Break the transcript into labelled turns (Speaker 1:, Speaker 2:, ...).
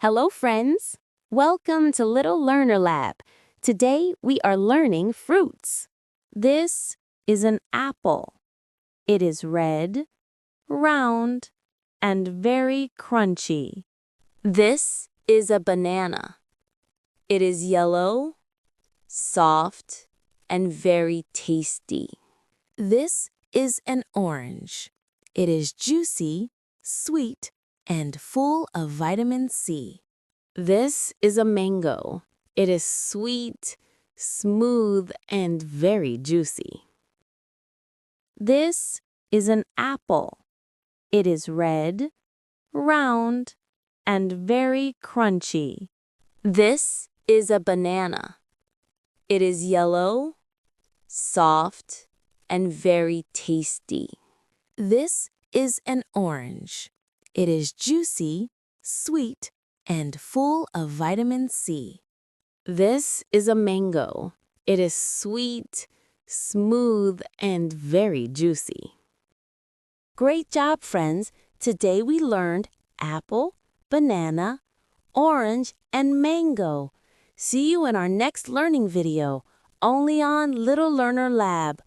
Speaker 1: Hello, friends. Welcome to Little Learner Lab. Today we are learning fruits. This is an apple. It is red, round, and very crunchy. This is a banana. It is yellow, soft, and very tasty. This is an orange. It is juicy, sweet, and full of vitamin C. This is a mango. It is sweet, smooth, and very juicy. This is an apple. It is red, round, and very crunchy. This is a banana. It is yellow, soft, and very tasty. This is an orange. It is juicy, sweet, and full of vitamin C. This is a mango. It is sweet, smooth, and very juicy. Great job, friends. Today we learned apple, banana, orange, and mango. See you in our next learning video, only on Little Learner Lab.